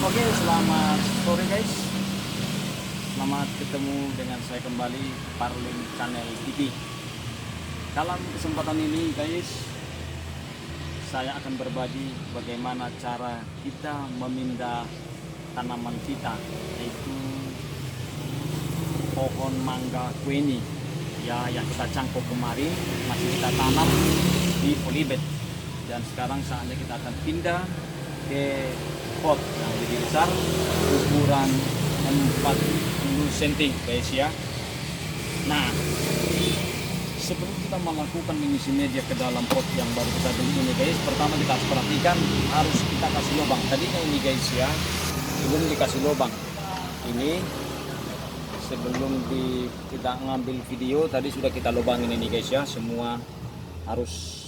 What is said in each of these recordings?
Oke, selamat sore guys. Selamat ketemu dengan saya kembali Parlin Channel TV. Dalam kesempatan ini guys, saya akan berbagi bagaimana cara kita memindah tanaman kita, yaitu pohon mangga kueni ya, yang kita cangkok kemarin masih kita tanam di polybed, dan sekarang saatnya kita akan pindah ke pot yang lebih besar, ukuran 40 cm guys ya. Nah, sebelum kita melakukan mengisi media ke dalam pot yang baru kita beli ini guys, pertama kita harus perhatikan, harus kita kasih lubang. Tadinya ini guys ya, sebelum dikasih lubang ini, sebelum kita ngambil video tadi sudah kita lubangin ini guys ya. Semua harus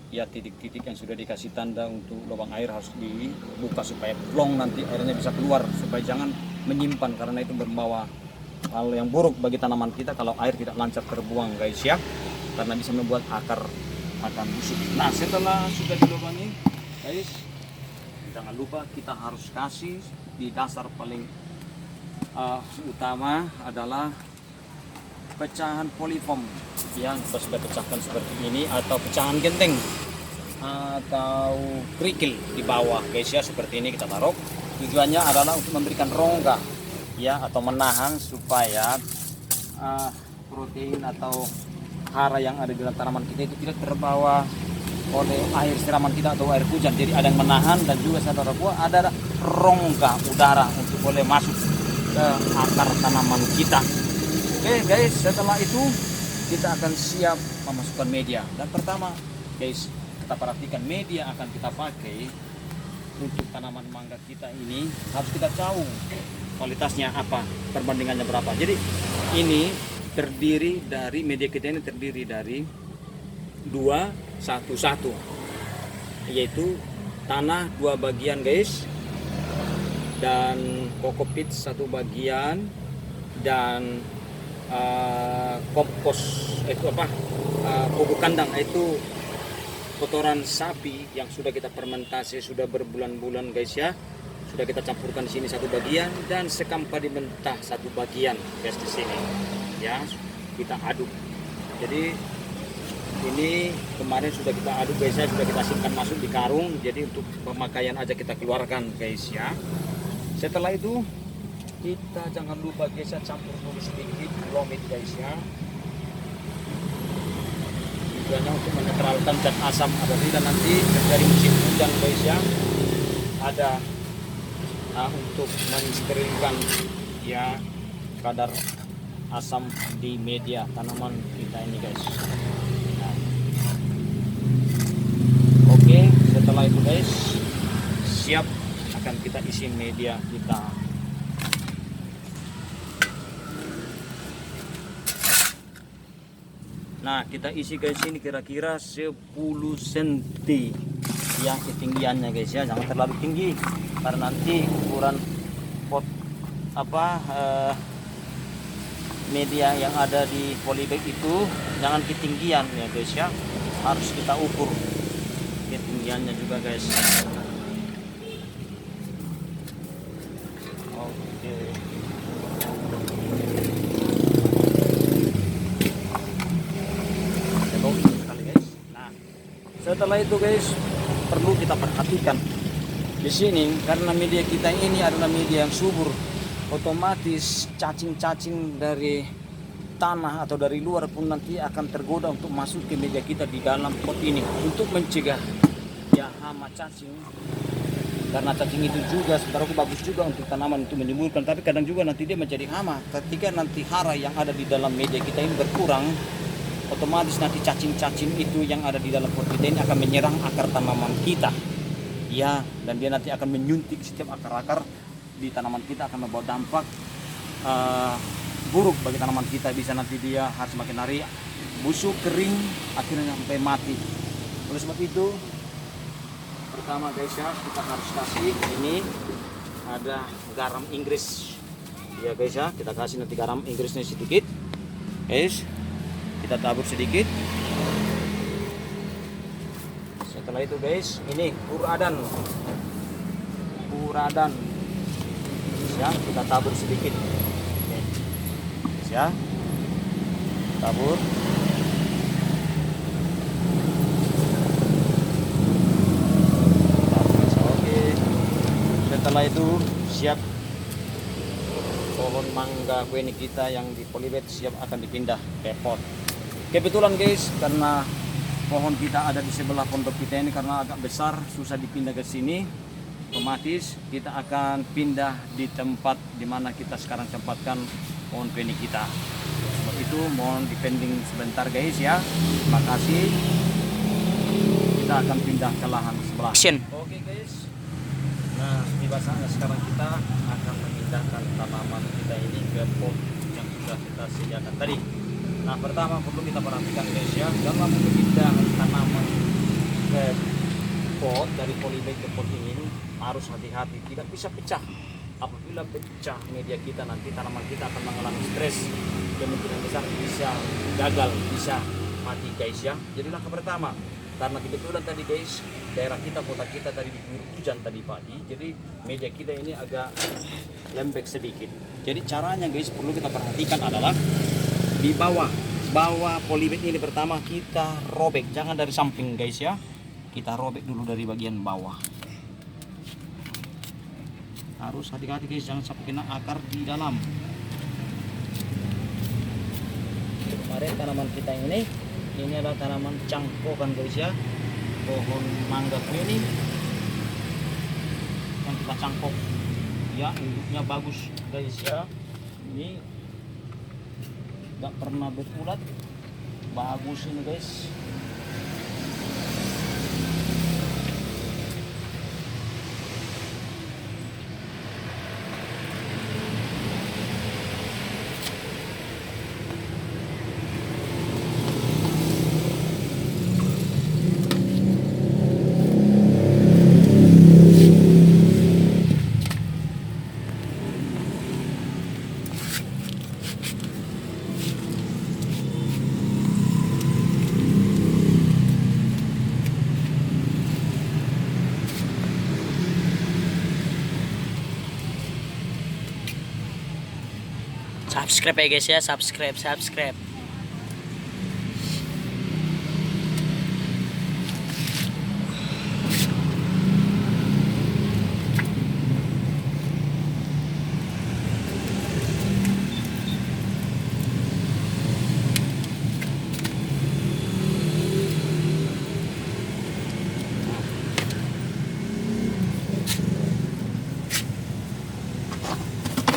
ya, titik-titik yang sudah dikasih tanda untuk lubang air harus dibuka supaya plong nanti airnya bisa keluar, supaya jangan menyimpan, karena itu membawa hal yang buruk bagi tanaman kita kalau air tidak lancar terbuang guys ya, karena bisa membuat akar akan busuk. Nah, setelah sudah dilubangi guys, jangan lupa kita harus kasih di dasar paling utama adalah pecahan polyfoam yang kita sudah pecahkan seperti ini, atau pecahan genteng atau kerikil di bawah guys ya, seperti ini kita taruh. Tujuannya adalah untuk memberikan rongga ya, atau menahan supaya protein atau hara yang ada di dalam tanaman kita itu tidak terbawa oleh air siraman kita atau air hujan. Jadi ada yang menahan, dan juga saudara buah ada rongga udara untuk boleh masuk ke akar tanaman kita. Oke guys, setelah itu kita akan siap memasukkan media. Dan pertama guys, kita perhatikan media akan kita pakai untuk tanaman mangga kita ini, harus kita tahu kualitasnya apa, perbandingannya berapa. Jadi ini terdiri dari, media kita ini terdiri dari 2-1-1, yaitu tanah 2 bagian guys, dan kokopit 1 bagian, dan kompos itu pupuk kandang, itu kotoran sapi yang sudah kita fermentasi sudah berbulan-bulan guys ya, sudah kita campurkan di sini 1 bagian, dan sekam padi mentah 1 bagian guys di sini ya, kita aduk. Jadi ini kemarin sudah kita aduk guys ya, sudah kita simpan masuk di karung, jadi untuk pemakaian aja kita keluarkan guys ya. Setelah itu kita jangan lupa guys ya, campur dulu sedikit bromid guys ya, tujuannya untuk menetralkan zat asam apabila nanti terjadi musim hujan guys ya, ada untuk mensterilkan ya kadar asam di media tanaman kita ini guys. Nah, oke, setelah itu guys, siap akan kita isi media kita. Nah, kita isi guys ini kira-kira 10 cm ya ketinggiannya guys ya, jangan terlalu tinggi karena nanti ukuran pot media yang ada di polybag itu jangan ketinggian ya guys ya, harus kita ukur ketinggiannya juga guys. Oke. Setelah itu guys, perlu kita perhatikan di sini, karena media kita ini adalah media yang subur, otomatis cacing-cacing dari tanah atau dari luar pun nanti akan tergoda untuk masuk ke media kita di dalam pot ini, untuk mencegah ya hama cacing. Karena cacing itu juga sebenarnya bagus juga untuk tanaman, untuk menyembuhkan, tapi kadang juga nanti dia menjadi hama. Ketika nanti hara yang ada di dalam media kita ini berkurang, otomatis nanti cacing-cacing itu yang ada di dalam pot kita ini akan menyerang akar tanaman kita ya, dan dia nanti akan menyuntik setiap akar-akar di tanaman kita, akan membawa dampak buruk bagi tanaman kita. Bisa nanti dia harus semakin hari busuk, kering, akhirnya sampai mati. Oleh sebab itu, pertama guys ya, kita harus kasih ini ada garam Inggris ya guys ya, kita kasih nanti garam Inggrisnya sedikit guys, kita tabur sedikit. Setelah itu guys, ini taburadan. Ya, kita tabur sedikit. Oke. Ya. Tabur. Oke. Setelah itu siap pohon mangga kueni kita yang di polybag siap akan dipindah ke pot. Kebetulan guys, karena pohon kita ada di sebelah pondok kita ini karena agak besar, susah dipindah ke sini. Otomatis kita akan pindah di tempat dimana kita sekarang tempatkan pohon kueni kita. Untuk itu mohon dipending sebentar guys ya. Terima kasih. Kita akan pindah ke lahan sebelah. Oke guys. Nah, tiba saatnya sekarang kita akan memindahkan tanaman kita ini ke pot yang sudah kita sediakan tadi. Nah, pertama perlu kita perhatikan guys ya, dalam memindah tanaman ke pot dari polybag ke pot ini harus hati-hati, tidak bisa pecah. Apabila pecah media kita, nanti tanaman kita akan mengalami stres, kemungkinan besar bisa gagal, bisa mati guys ya. Jadi langkah pertama, karena kebetulan tadi guys daerah kita, kota kita tadi diguyur hujan tadi pagi, jadi media kita ini agak lembek sedikit. Jadi caranya guys perlu kita perhatikan adalah di bawah polybag ini pertama kita robek, jangan dari samping guys ya, kita robek dulu dari bagian bawah. Harus hati-hati guys, jangan sampai kena akar di dalam. Kemarin tanaman kita ini adalah tanaman cangkokan guys ya, pohon mangga kueni yang kita cangkok ya, induknya bagus guys ya. Ini gak pernah berulat, bagus ini guys. Subscribe ya guys ya, subscribe.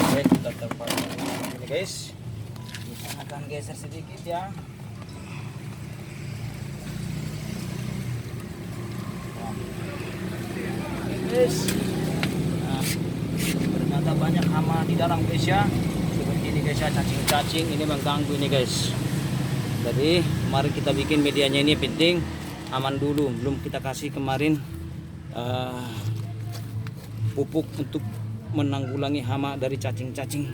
Oke, kita tempatkan ini guys. Kita akan geser sedikit ya. Guys, nah, ternyata banyak hama di dalam guys ya. Seperti ini guys ya, cacing-cacing ini mengganggu ini guys. Jadi kemarin kita bikin medianya ini penting aman dulu, belum kita kasih kemarin pupuk untuk menanggulangi hama dari cacing-cacing.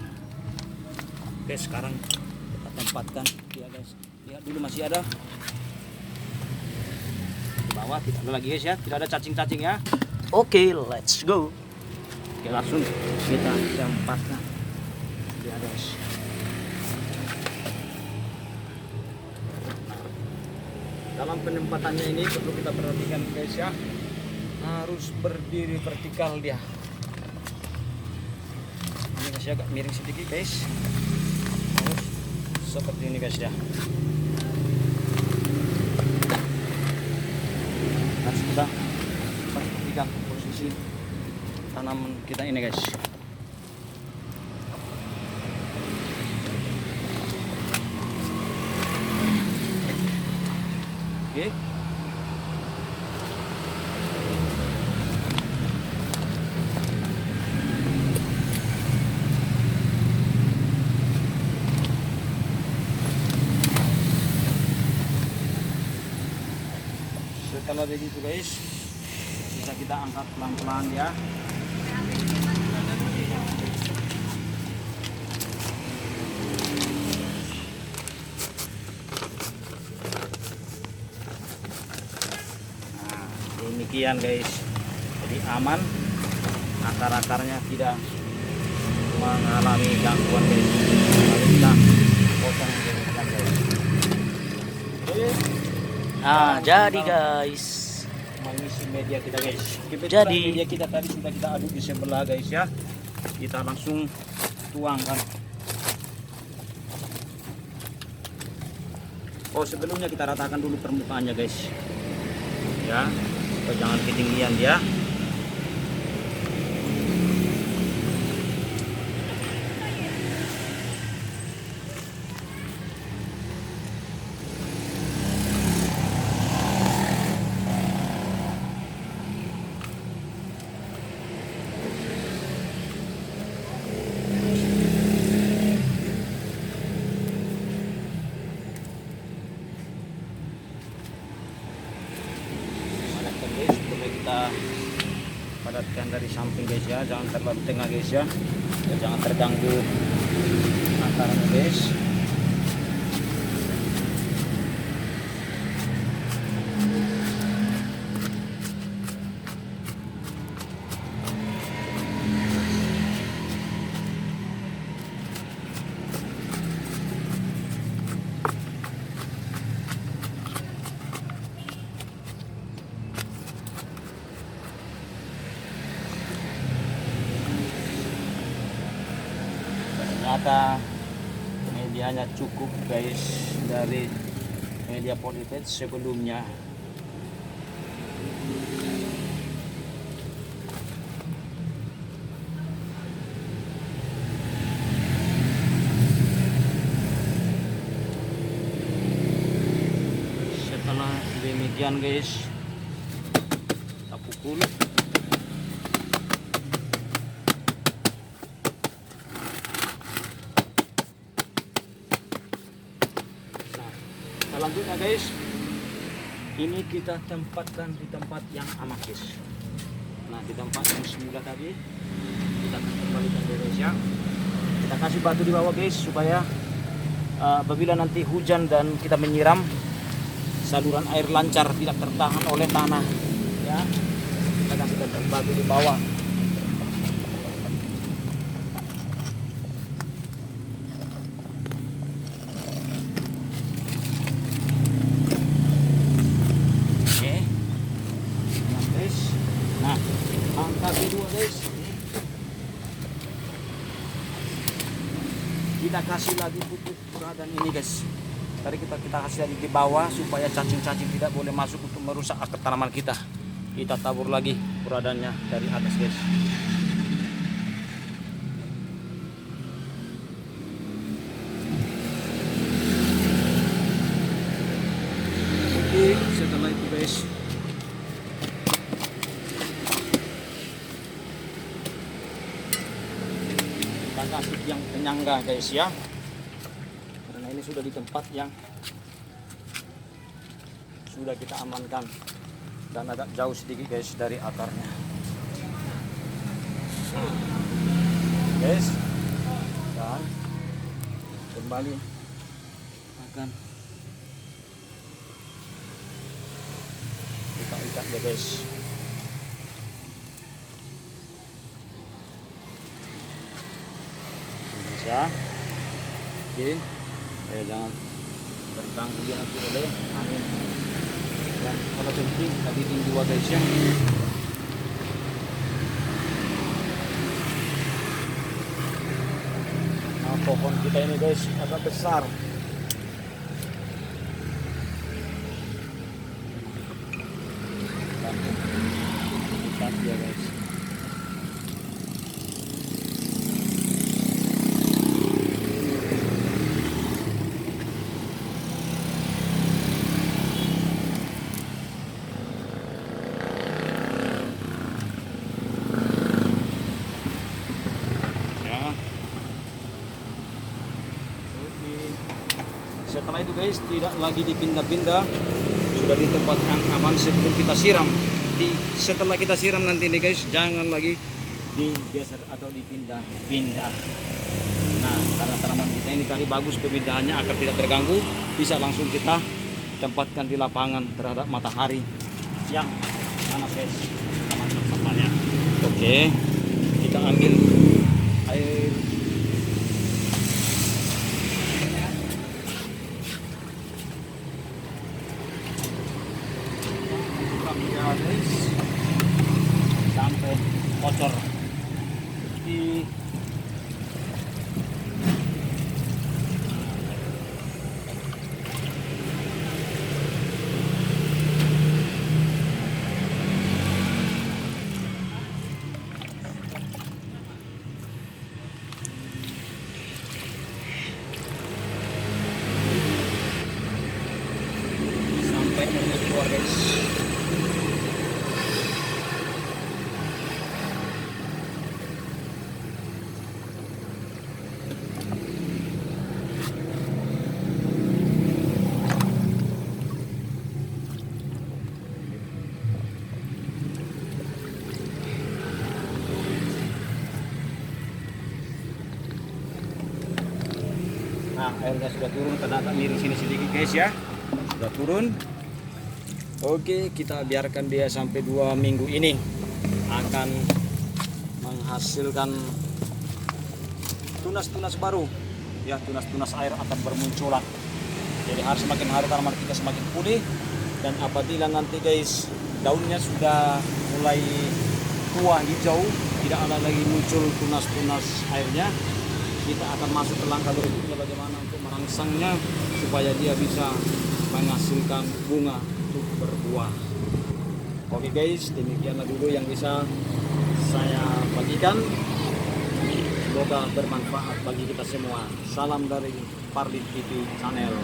Oke, sekarang kita tempatkan dia guys. Lihat dulu masih ada di bawah, tidak ada lagi guys ya, tidak ada cacing-cacing ya. Oke, let's go. Oke, langsung kita tempatkan dia guys. Dalam penempatannya ini perlu kita perhatikan guys ya, harus berdiri vertikal dia. Ini masih agak miring sedikit guys, harus seperti ini guys ya. Harus kita perhatikan posisi tanaman kita ini guys. Oke. Setelah begitu guys, bisa kita angkat pelan-pelan ya. Nah, demikian guys, jadi aman, akar-akarnya tidak mengalami gangguan guys. Lalu kita potong demikian guys. Oke. Nah, jadi guys. Mengisi media kita guys. Kebetulan Jadi. media kita tadi sudah kita aduk di sebelah guys ya. Kita langsung tuangkan. Oh, sebelumnya kita ratakan dulu permukaannya guys. Ya, supaya jangan ketinggian dia. Guys, supaya kita padatkan dari samping guys ya, jangan terlalu tengah guys ya, dan jangan terganggu akarnya guys. Ternyata medianya cukup guys dari media polypet sebelumnya. Setelah demikian guys, kita pukul. Selanjutnya guys, ini kita tempatkan di tempat yang aman guys. Nah, di tempat yang semula tadi kita akan kembalikan guys ya. Kita kasih batu di bawah guys, supaya apabila nanti hujan dan kita menyiram, saluran air lancar, tidak tertahan oleh tanah ya. Kita kasih batu di bawah. Nah, angka kedua guys, kita kasih lagi pupuk puradan ini guys. Tadi kita kasih lagi di bawah supaya cacing-cacing tidak boleh masuk untuk merusak akar tanaman kita. Kita tabur lagi puradannya dari atas guys. Oke, setelah itu guys, kasih yang penyangga guys ya, karena ini sudah di tempat yang sudah kita amankan dan agak jauh sedikit guys dari akarnya guys. Dan kembali akan kita ikat ya guys. Ya, oke, jangan terganggu dia nanti oleh angin. Dan kalau penting tadi tinggi guys ya. Nah, pohon kita ini guys agak besar. Dan kita dia guys. Setelah itu guys, tidak lagi dipindah-pindah, sudah di tempat yang aman sebelum kita siram. Setelah kita siram nanti nih guys, jangan lagi digeser atau dipindah-pindah. Nah, karena tanaman kita ini tadi bagus pemindahannya agar tidak terganggu, bisa langsung kita tempatkan di lapangan terhadap matahari yang panas guys, tanamannya. Oke, kita ambil air. Ya guys, sampai kotor di sampai keluar guys. Nah, airnya sudah turun, karena agak miring sini sedikit guys ya. Sudah turun. Oke, kita biarkan dia sampai 2 minggu ini akan menghasilkan tunas-tunas baru. Ya, tunas-tunas air akan bermunculan. Jadi harus semakin hari tanaman kita semakin pulih, dan apabila nanti guys daunnya sudah mulai tua hijau, tidak ada lagi muncul tunas-tunas airnya, kita akan masuk ke langkah berikutnya bagaimana untuk merangsangnya supaya dia bisa menghasilkan bunga untuk berbuah. Oke guys, demikianlah dulu yang bisa saya bagikan. Semoga bermanfaat bagi kita semua. Salam dari Parlit TV Channel.